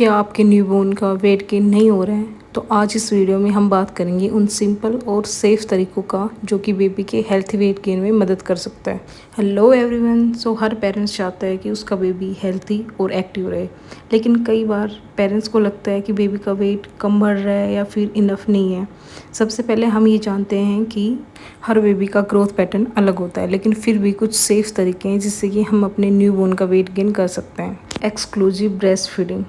क्या आपके न्यूबॉर्न का वेट गेन नहीं हो रहा है? तो आज इस वीडियो में हम बात करेंगे उन सिंपल और सेफ तरीकों का जो कि बेबी के हेल्थी वेट गेन में मदद कर सकता है। Hello everyone. हर पेरेंट्स चाहता है कि उसका बेबी हेल्थी और एक्टिव रहे, लेकिन कई बार पेरेंट्स को लगता है कि बेबी का वेट कम बढ़ रहा है या फिर इनफ नहीं है। सबसे पहले हम ये जानते हैं कि हर बेबी का ग्रोथ पैटर्न अलग होता है, लेकिन फिर भी कुछ सेफ तरीके हैं जिससे कि हम अपने न्यूबॉर्न का वेट गेन कर सकते हैं। Exclusive breast feeding.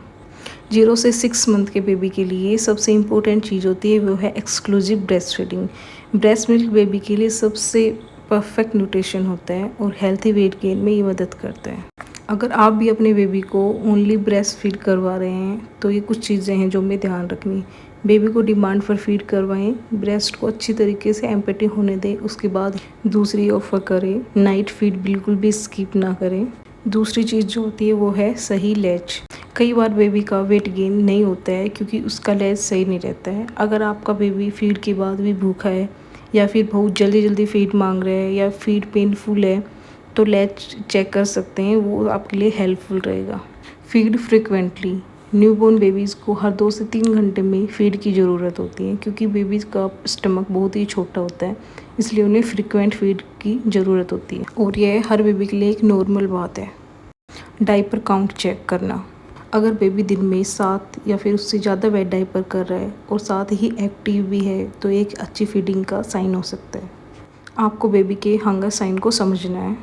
0 से 6 मंथ के बेबी के लिए सबसे इम्पोर्टेंट चीज़ होती है वो है exclusive breast feeding. Breast milk baby के लिए सबसे परफेक्ट न्यूट्रिशन होता है और हेल्थी वेट गेन में ये मदद करता है। अगर आप भी अपने बेबी को ओनली ब्रेस्ट फीड करवा रहे हैं तो ये कुछ चीज़ें हैं जो हमें ध्यान रखनी। बेबी को डिमांड पर फीड करवाएं, ब्रेस्ट को अच्छी तरीके से एम्पटी होने दें, उसके बाद दूसरी ऑफर करें। नाइट फीड बिल्कुल भी स्किप ना करें। दूसरी चीज़ जो होती है वो है सही लैच। कई बार बेबी का वेट गेन नहीं होता है क्योंकि उसका लैच सही नहीं रहता है। अगर आपका बेबी फीड के बाद भी भूखा है या फिर बहुत जल्दी फीड मांग रहा है या फीड पेनफुल है तो लैच चेक कर सकते हैं, वो आपके लिए हेल्पफुल रहेगा। Feed frequently. न्यूबॉर्न बेबीज़ को हर 2 से 3 घंटे में फीड की ज़रूरत होती है क्योंकि बेबीज़ का स्टमक बहुत ही छोटा होता है, इसलिए उन्हें फ्रिक्वेंट फीड की ज़रूरत होती है और यह हर बेबी के लिए एक नॉर्मल बात है। डायपर काउंट चेक करना। अगर बेबी दिन में 7 या फिर उससे ज़्यादा वेट डायपर कर रहा है और साथ ही एक्टिव भी है तो एक अच्छी फीडिंग का साइन हो सकता है। आपको बेबी के हंगर साइन को समझना है।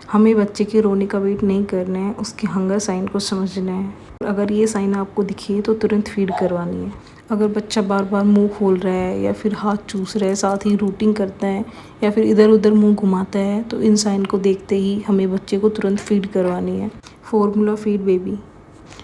हमें बच्चे के रोने का वेट नहीं करना है, उसके हंगर साइन को समझना है। अगर ये साइन आपको दिखे तो तुरंत फीड करवानी है। अगर बच्चा बार बार मुंह खोल रहा है या फिर हाथ चूस रहा है, साथ ही रूटिंग करता है या फिर इधर उधर मुंह घुमाता है तो इन साइन को देखते ही हमें बच्चे को तुरंत फीड करवानी है। Formula feed baby.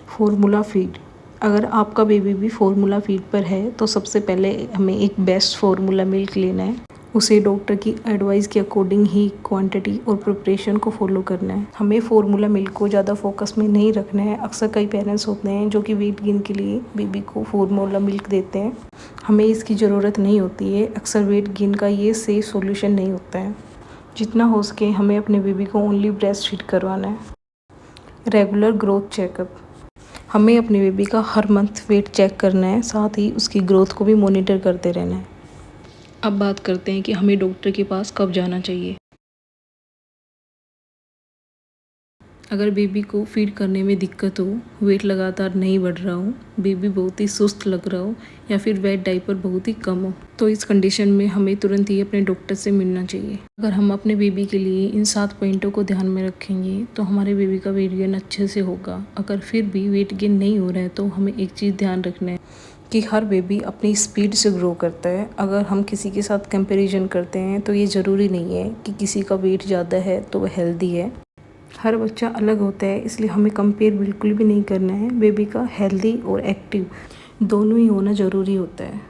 Formula feed. अगर आपका बेबी भी फॉर्मूला फीड पर है तो सबसे पहले हमें एक बेस्ट फॉर्मूला मिल्क लेना है। उसे डॉक्टर की एडवाइस के अकॉर्डिंग ही क्वांटिटी और प्रिपरेशन को फॉलो करना है। हमें फॉर्मूला मिल्क को ज़्यादा फोकस में नहीं रखना है। अक्सर कई पेरेंट्स होते हैं जो कि वेट गेन के लिए बेबी को फॉर्मूला मिल्क देते हैं। हमें इसकी ज़रूरत नहीं होती है। अक्सर वेट गेन का ये सेफ सॉल्यूशन नहीं होता है। जितना हो सके हमें अपने बेबी को ओनली ब्रेस्ट फीड करवाना है। Regular growth checkup. हमें अपने बेबी का हर मंथ वेट चेक करना है, साथ ही उसकी ग्रोथ को भी मॉनिटर करते रहना है। अब बात करते हैं कि हमें डॉक्टर के पास कब जाना चाहिए। अगर बेबी को फीड करने में दिक्कत हो, वेट लगातार नहीं बढ़ रहा हो, बेबी बहुत ही सुस्त लग रहा हो या फिर वेट डायपर बहुत ही कम हो, तो इस कंडीशन में हमें तुरंत ही अपने डॉक्टर से मिलना चाहिए। अगर हम अपने बेबी के लिए इन 7 पॉइंटों को ध्यान में रखेंगे तो हमारे बेबी का वेट गेन अच्छे से होगा। अगर फिर भी वेट गेन नहीं हो रहा है तो हमें एक चीज़ ध्यान रखना है कि हर बेबी अपनी स्पीड से ग्रो करता है। अगर हम किसी के साथ कंपैरिजन करते हैं तो ये ज़रूरी नहीं है कि किसी का वेट ज़्यादा है तो वह हेल्दी है। हर बच्चा अलग होता है, इसलिए हमें कंपेयर बिल्कुल भी नहीं करना है। बेबी का हेल्दी और एक्टिव दोनों ही होना ज़रूरी होता है।